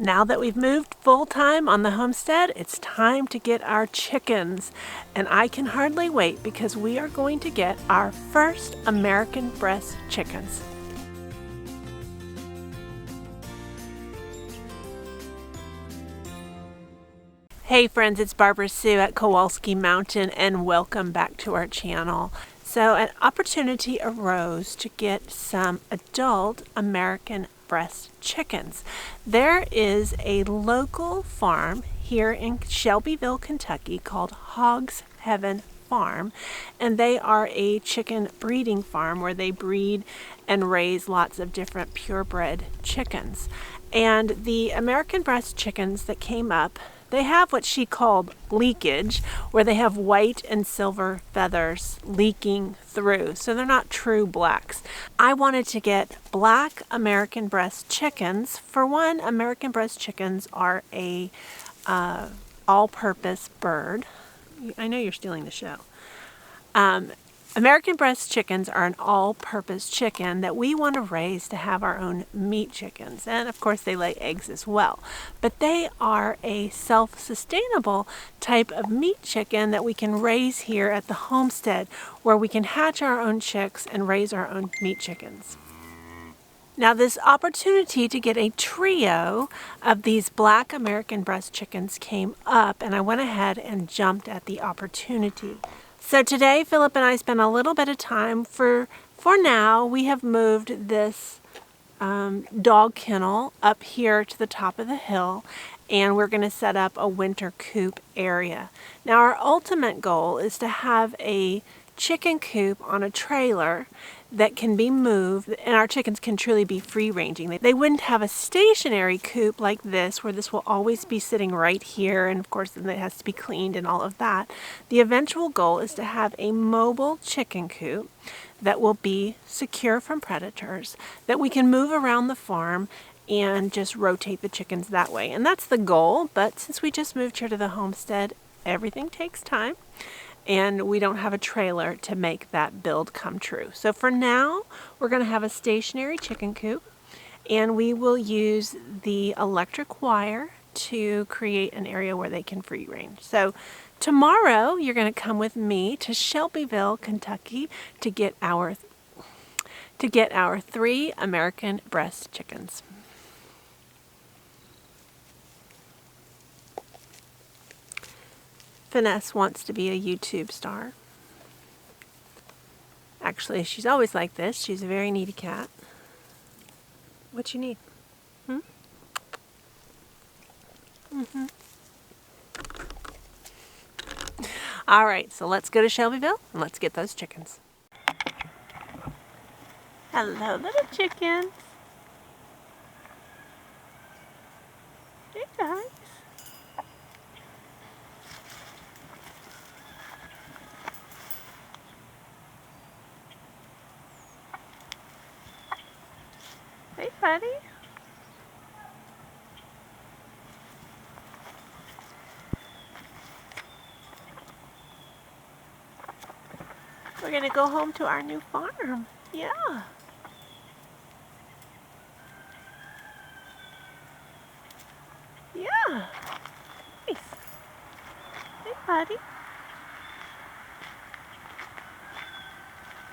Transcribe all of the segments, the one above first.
Now that we've moved full-time on the homestead, it's time to get our chickens. And I can hardly wait because we are going to get our first American Bresse chickens. Hey friends, it's Barbara-Sue at Kowalski Mountain and welcome back to our channel. So an opportunity arose to get some adult American Bresse chickens. There is a local farm here in Shelbyville, Kentucky called Hogs Heaven Farm, and they are a chicken breeding farm where they breed and raise lots of different purebred chickens. And the American Bresse chickens that came up, they have what she called leakage, where they have white and silver feathers leaking through, so they're not true blacks. I wanted to get black American Bresse chickens. For one, American Bresse chickens are a all-purpose bird. I know you're stealing the show. American Bresse chickens are an all-purpose chicken that we want to raise to have our own meat chickens. And of course they lay eggs as well. But they are a self-sustainable type of meat chicken that we can raise here at the homestead, where we can hatch our own chicks and raise our own meat chickens. Now this opportunity to get a trio of these black American Bresse chickens came up, and I went ahead and jumped at the opportunity. So today, Philip and I spent a little bit of time. For now, we have moved this dog kennel up here to the top of the hill, and we're going to set up a winter coop area. Now, our ultimate goal is to have a chicken coop on a trailer that can be moved, and our chickens can truly be free-ranging. They wouldn't have a stationary coop like this, where this will always be sitting right here, and of course it has to be cleaned and all of that. The eventual goal is to have a mobile chicken coop that will be secure from predators, that we can move around the farm and just rotate the chickens that way. And that's the goal, but since we just moved here to the homestead, everything takes time, and we don't have a trailer to make that build come true. So for now, we're going to have a stationary chicken coop, and we will use the electric wire to create an area where they can free range. So tomorrow, you're going to come with me to Shelbyville, Kentucky to get our 3 American Bresse chickens. Finesse wants to be a YouTube star. Actually, she's always like this. She's a very needy cat. What you need? All right, so let's go to Shelbyville and let's get those chickens. Hello, little chickens. Hey, guys. Hey, buddy. We're gonna go home to our new farm. Yeah. Yeah. Nice. Hey, buddy.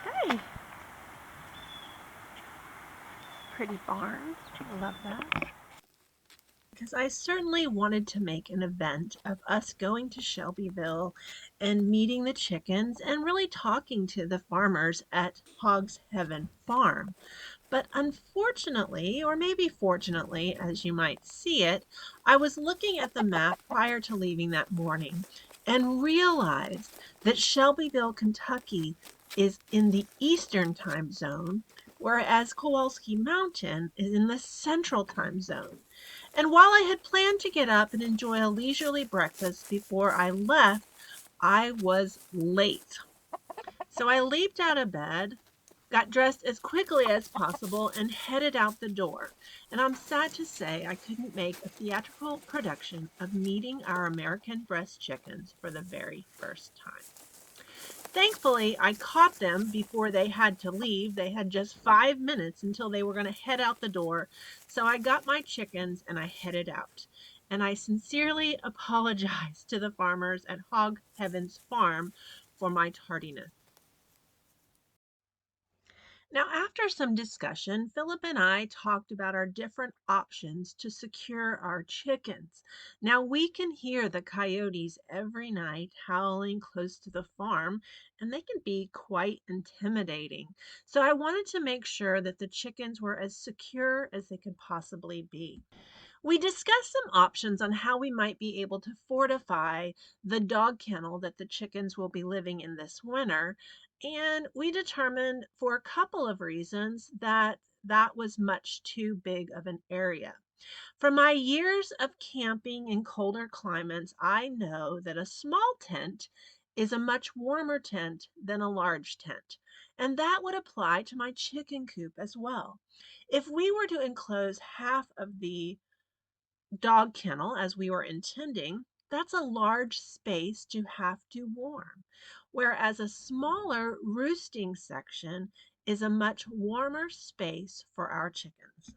Hey. Pretty barn. I love that. Because I certainly wanted to make an event of us going to Shelbyville and meeting the chickens and really talking to the farmers at Hogs Heaven Farm. But unfortunately, or maybe fortunately, as you might see it, I was looking at the map prior to leaving that morning and realized that Shelbyville, Kentucky is in the Eastern time zone, whereas Kowalski Mountain is in the Central time zone. And while I had planned to get up and enjoy a leisurely breakfast before I left, I was late. So I leaped out of bed, got dressed as quickly as possible, and headed out the door. And I'm sad to say I couldn't make a theatrical production of meeting our American Bresse chickens for the very first time. Thankfully, I caught them before they had to leave. They had just 5 minutes until they were going to head out the door. So I got my chickens and I headed out. And I sincerely apologize to the farmers at Hog Heaven's Farm for my tardiness. Now, after some discussion, Philip and I talked about our different options to secure our chickens. Now, we can hear the coyotes every night howling close to the farm, and they can be quite intimidating. So, I wanted to make sure that the chickens were as secure as they could possibly be. We discussed some options on how we might be able to fortify the dog kennel that the chickens will be living in this winter. And we determined for a couple of reasons that that was much too big of an area. From my years of camping in colder climates, I know that a small tent is a much warmer tent than a large tent. And that would apply to my chicken coop as well. If we were to enclose half of the dog kennel as we were intending, that's a large space to have to warm. Whereas a smaller roosting section is a much warmer space for our chickens.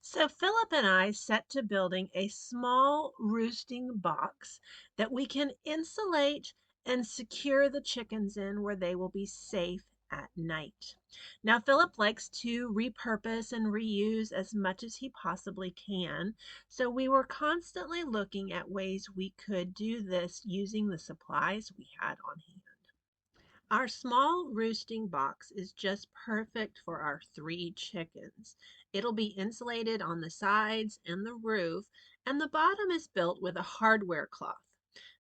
So Philip and I set to building a small roosting box that we can insulate and secure the chickens in where they will be safe at night. Now Philip likes to repurpose and reuse as much as he possibly can, so we were constantly looking at ways we could do this using the supplies we had on hand. Our small roosting box is just perfect for our 3 chickens. It'll be insulated on the sides and the roof, and the bottom is built with a hardware cloth.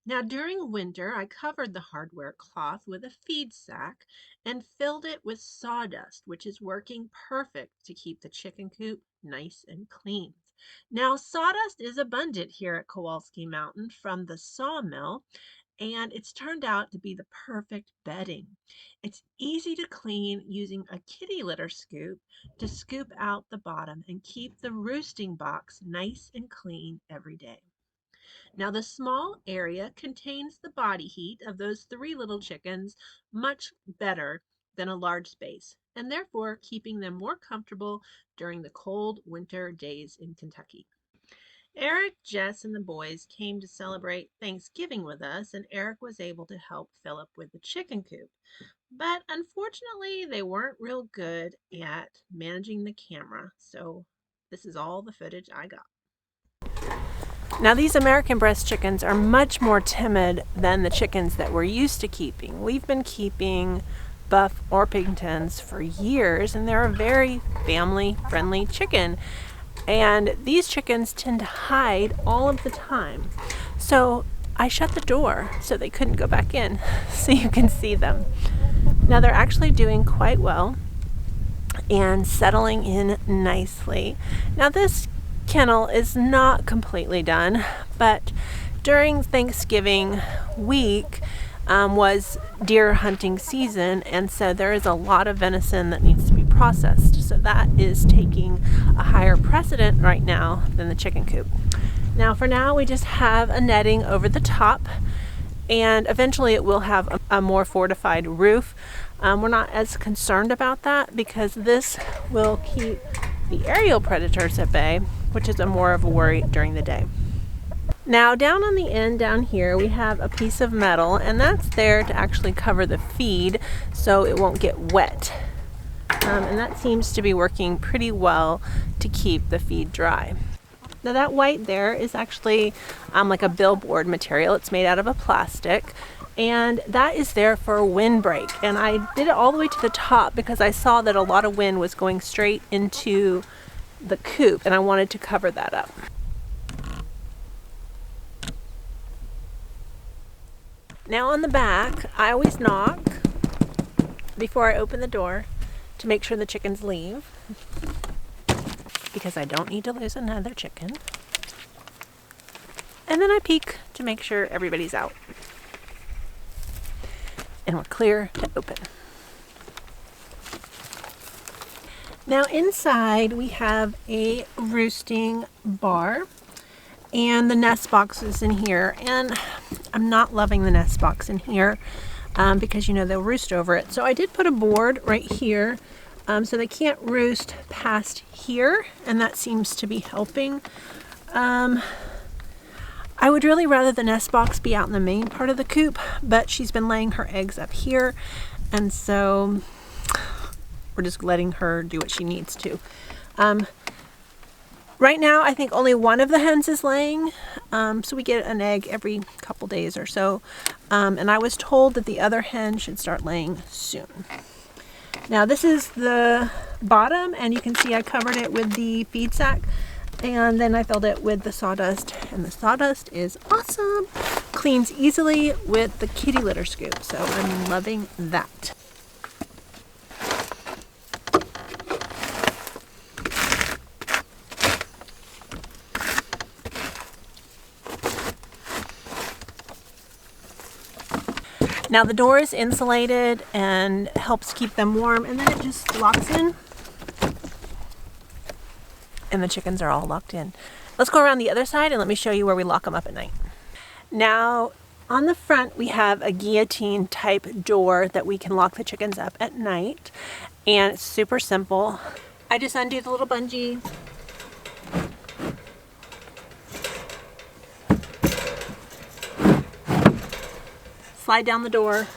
Now, during winter, I covered the hardware cloth with a feed sack and filled it with sawdust, which is working perfect to keep the chicken coop nice and clean. Now, sawdust is abundant here at Kowalski Mountain from the sawmill, and it's turned out to be the perfect bedding. It's easy to clean using a kitty litter scoop to scoop out the bottom and keep the roosting box nice and clean every day. Now, the small area contains the body heat of those 3 little chickens much better than a large space, and therefore keeping them more comfortable during the cold winter days in Kentucky. Eric, Jess, and the boys came to celebrate Thanksgiving with us, and Eric was able to help Philip with the chicken coop. But unfortunately, they weren't real good at managing the camera, so this is all the footage I got. Now, these American Bresse chickens are much more timid than the chickens that we're used to keeping. We've been keeping Buff Orpingtons for years, and they're a very family-friendly chicken. And these chickens tend to hide all of the time. So I shut the door so they couldn't go back in so you can see them. Now they're actually doing quite well and settling in nicely. Now this kennel is not completely done, but during Thanksgiving week was deer hunting season, and so there is a lot of venison that needs to be processed. So that is taking a higher precedent right now than the chicken coop. Now for now we just have a netting over the top, and eventually it will have a more fortified roof. We're not as concerned about that because this will keep the aerial predators at bay, which is more of a worry during the day. Now down on the end down here we have a piece of metal, and that's there to actually cover the feed so it won't get wet. And that seems to be working pretty well to keep the feed dry. Now that white there is actually like a billboard material. It's made out of a plastic, and that is there for a windbreak. And I did it all the way to the top because I saw that a lot of wind was going straight into the coop, and I wanted to cover that up. Now on the back, I always knock before I open the door to make sure the chickens leave, because I don't need to lose another chicken. And then I peek to make sure everybody's out. And we're clear to open. Now inside we have a roosting bar, and the nest box is in here, and I'm not loving the nest box in here. because you know they'll roost over it. So I did put a board right here so they can't roost past here, and that seems to be helping. I would really rather the nest box be out in the main part of the coop, but she's been laying her eggs up here, and so we're just letting her do what she needs to. Right now, I think only one of the hens is laying, so we get an egg every couple days or so, and I was told that the other hen should start laying soon. Now this is the bottom, and you can see I covered it with the feed sack, and then I filled it with the sawdust, and the sawdust is awesome. Cleans easily with the kitty litter scoop, so I'm loving that. Now the door is insulated and helps keep them warm, and then it just locks in. And the chickens are all locked in. Let's go around the other side and let me show you where we lock them up at night. Now on the front we have a guillotine type door that we can lock the chickens up at night, and it's super simple. I just undo the little bungee, slide down the door,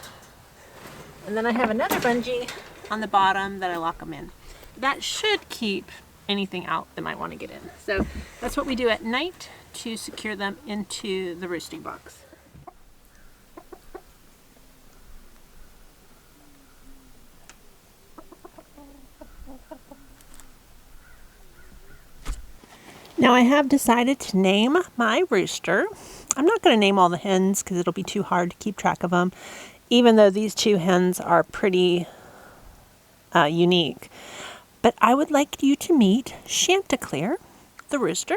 and then I have another bungee on the bottom that I lock them in. That should keep anything out that might want to get in. So that's what we do at night to secure them into the roosting box. Now I have decided to name my rooster. I'm not going to name all the hens because it'll be too hard to keep track of them, even though these two hens are pretty unique. But I would like you to meet Chanticleer, the rooster.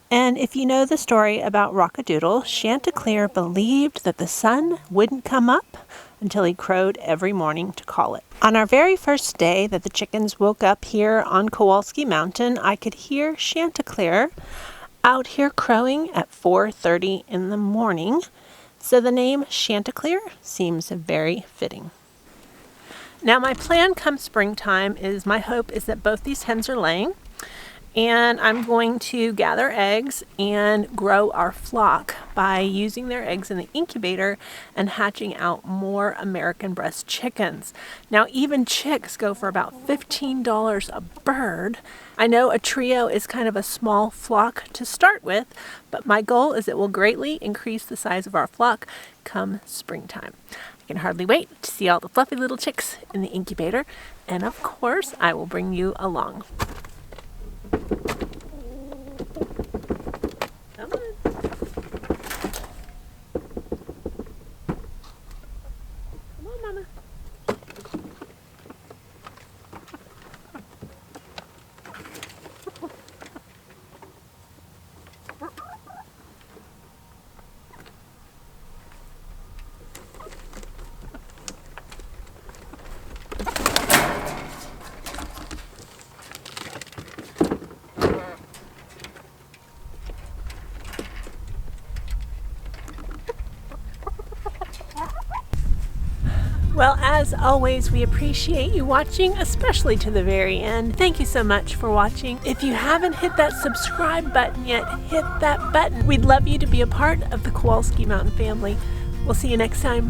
And if you know the story about Rockadoodle, Chanticleer believed that the sun wouldn't come up until he crowed every morning to call it. On our very first day that the chickens woke up here on Kowalski Mountain, I could hear Chanticleer out here crowing at 4:30 in the morning. So the name Chanticleer seems very fitting. Now my plan come springtime is, my hope is that both these hens are laying, and I'm going to gather eggs and grow our flock by using their eggs in the incubator and hatching out more American Bresse chickens. Now even chicks go for about $15 a bird. I know a trio is kind of a small flock to start with, but my goal is it will greatly increase the size of our flock come springtime. I can hardly wait to see all the fluffy little chicks in the incubator, and of course I will bring you along. Come on. Come on, Mama. Well, as always, we appreciate you watching, especially to the very end. Thank you so much for watching. If you haven't hit that subscribe button yet, hit that button. We'd love you to be a part of the Kowalski Mountain family. We'll see you next time.